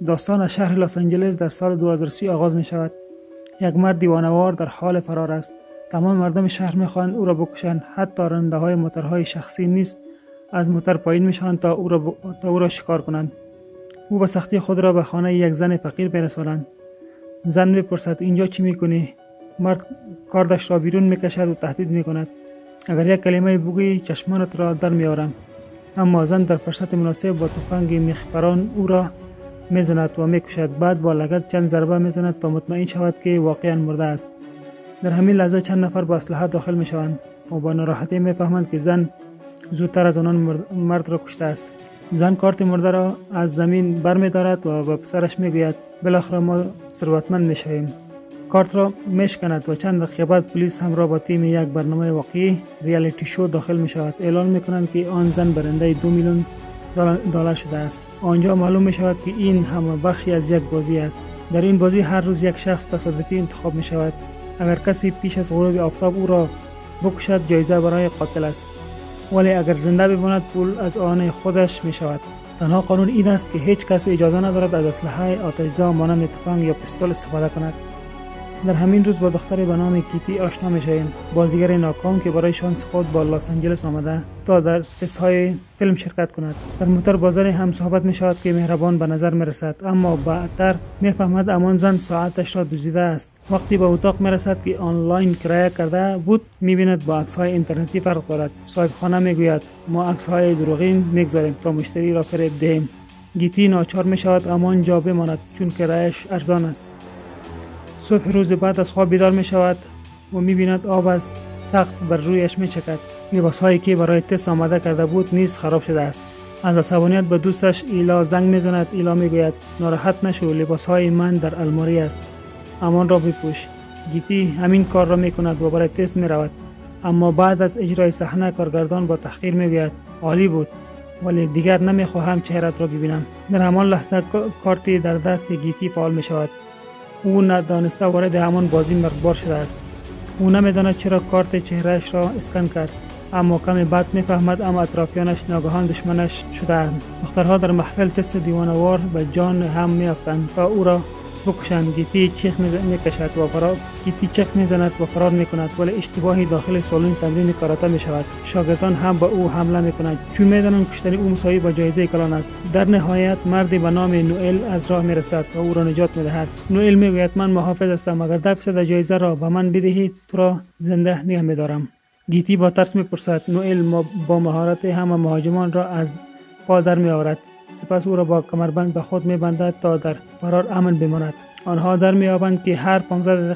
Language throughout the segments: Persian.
داستان از شهر لس آنجلس در سال 2030 آغاز می شود. یک مرد دیوانه‌وار در حال فرار است. تمام مردم شهر می خواهند او را بکشند. حتی راننده های موتورهای شخصی نیز از موتور پایین می شوند تا او را شکار کنند. او به سختی خود را به خانه یک زن فقیر برسانند. زن میپرسد اینجا چی میکنی؟ مرد کاردش را بیرون میکشد و تهدید میکند. اگر یک کلمه بگویی چشمانت را در میارم. اما زن در فرصت مناسب با تفنگ میخپران او را میزند و میکشد. بعد با لگد چند ضربه میزند تا مطمئن شود که واقعا مرده است. در همین لحظه چند نفر با اسلحه داخل میشوند و با ناراحتی میفهمند که زن زودتر از آنان مرد را کشته است. زن کارت مرده را از زمین برمی‌دارد و به پسرش میگوید بالاخره ما ثروتمند میشویم. کارت را میشکند و چند دقیقه بعد پلیس همراه با تیم یک برنامه واقعی ریالیتی شو داخل می شود. اعلان میکنند که آن زن برنده 2 میلیون دلار شده است. آنجا معلوم می شود که این هم بخشی از یک بازی است. در این بازی هر روز یک شخص تصادفی انتخاب می شود. اگر کسی پیش از غروب آفتاب او را بکشد جایزه برای قاتل است. ولی اگر زنده بماند پول از آن خودش می شود. تنها قانون این است که هیچ کس اجازه ندارد از اسلحه آتش‌زا مانند تفنگ یا پیستول استفاده کند. در همین روز با دختری به نام کیتی آشنا می‌شویم، بازیگر ناکام که برای شانس خود با لس آنجلس آمده تا در تست‌های فیلم شرکت کند. در موتور بازاری هم صحبت می‌شود که مهربان به نظر می‌رسد، اما بعدتر می‌فهمد همان زن ساعتش را دزدیده است. وقتی به اتاق می‌رسد که آنلاین کرایه کرده بود، می‌بیند با عکس‌های اینترنتی فرق دارد. صاحب خانه می‌گوید ما عکس‌های دروغین می‌گذاریم تا مشتری را فریب دهیم. گیتی ناچار می‌شود همان جا بماند چون کرایه‌اش ارزان است. صبح روز بعد از خواب بیدار می شود و می بیند آب از سقف بر رویش می چکد. لباس هایی که برای تست آماده کرده بود نیز خراب شده است. از عصبانیت به دوستش ایلا زنگ می زند. ایلا می گوید ناراحت نشو، لباس های من در الماری است، امان را بپوش. گیتی همین کار را می کند و برای تست می رود. اما بعد از اجرای صحنه کارگردان با تحقیر می گوید عالی بود، ولی دیگر نمی خواهم چهرت را ببینم. در همان لحظه کارتی در دست گیتی فعال می شود. او ندانسته وارد همان بازی مرگبار شده است. او نمیداند چرا کارت چهرهش را اسکن کرد، اما کمی بعد میفهمد اما اطرافیانش ناگهان دشمنش شده‌اند. دخترها در محفل تست دیوانه‌وار به جان هم میافتند تا او را بکشند. گیتی چیخ میزند و فرار میکند، ولی اشتباهی داخل سالن تمرین کاراته میشود. شاگردان هم به او حمله میکنند چون میدانند کشتن او مساوی با جایزه کلان است. در نهایت مردی به نام نوئل از راه میرسد و او را نجات میدهد. نوئل میگوید من محافظ هستم، اگر 10% جایزه را به من بدهید تو را زنده نگه میدارم. گیتی با ترس میپرسد. نوئل با مهارت همه مهاجمان را از پا در میآورد. سپس او را با کمربند به خود میبندد تا در فرار امن بماند. آنها در میابند که هر 15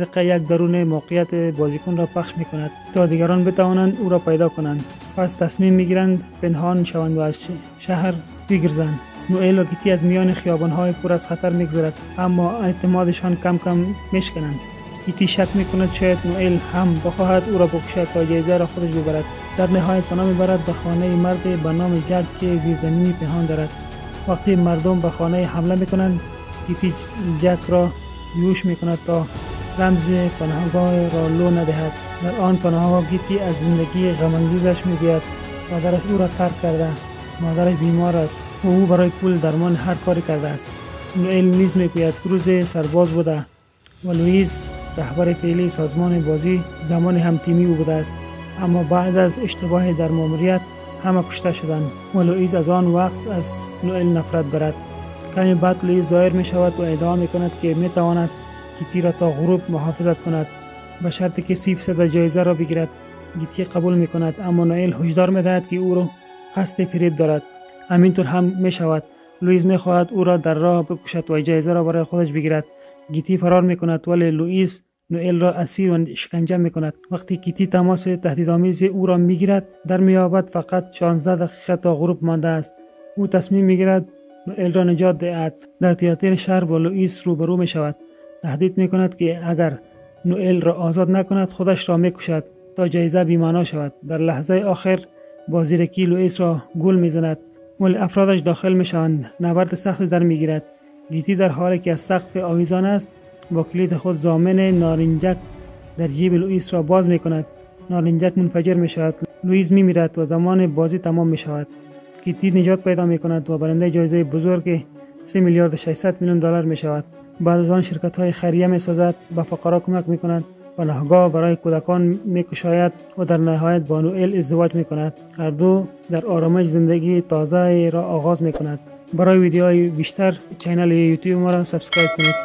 دقیقه یک درون موقعیت بازیکن را پخش میکند تا دیگران بتوانند او را پیدا کنند. پس تصمیم میگیرند پنهان شوند و از شهر بگریزند. نوئل و گیتی از میان خیابان‌های پر از خطر میگذرد، اما اعتمادشان کم کم میشکنند. گیتی شک میکند شاید نوئل هم بخواهد او را بکشد تا جایزه را خودش ببرد. در نهایت پناه میبرد به خانه مرد به نام جک که زیرزمینی پنهان دارد. وقتی مردم به خانه حمله میکنند، گیتی جک را بیهوش میکند تا رمز پناهگاه را لو ندهد. در آن پناهگاه گیتی از زندگی غم‌انگیزش میگوید. پدرش او را ترک کرده، مادرش بیمار است و او برای پول درمان هر کاری کرده است. نوئل نیز میگوید کروز سرباز بوده و لوئیس رهبر فعلی سازمان بازی زمان هم تیمی او بوده است، اما بعد از اشتباه در ماموریت همه کشته شدند و لوئیس از آن وقت از نوئل نفرت دارد. کمی بعد لوئیس ظاهر می شود و ادعا می کند که می تواند گیتی را تا غروب محافظت کند به شرطی که 30% جایزه را بگیرد. گیتی قبول می کند، اما نوئل هشدار می دهد که او را قصد فریب دارد. همینطور هم می شود. لوئیس می خواهد او را در راه بکشد و جایزه را برای خودش بگیرد. گیتی فرار می کند، ولی لوئیس نوئل را اسیر و شکنجه می کند. وقتی گیتی تماس تهدیدآمیز او را می گیرد در میابد فقط 16 دقیقه تا غروب مانده است. او تصمیم می گیرد نوئل را نجات دهد. در تئاتر شهر با لوئیس روبرو می شود. تهدید می کند که اگر نوئل را آزاد نکند خودش را می کشد تا جایزه بی‌معنا شود. در لحظه آخر با زیرکی لوئیس را گول می زند، ولی افرادش داخل می شوند. نبرد سختی در می گیرد. گیتی در حالی که از سقف آویزان است با کلید خود ضامن نارنجک در جیب لوئیس را باز می کند. نارنجک منفجر می شود. لوئیس می میرد و زمان بازی تمام می شود. کیتی نجات پیدا می کند و برنده جایزه بزرگ 3 میلیارد 600 میلیون دلار می شود. بعد از آن شرکت های خیریه می سازد، به فقرا کمک می کند، پناهگاه برای کودکان می کشاید و در نهایت با نوئل ازدواج می کند. هر دو در آرامش زندگی تازه را آغاز می کند. برای ویدیوهای بیشتر چینل یوتیوب ما را سابسکرایب کنید.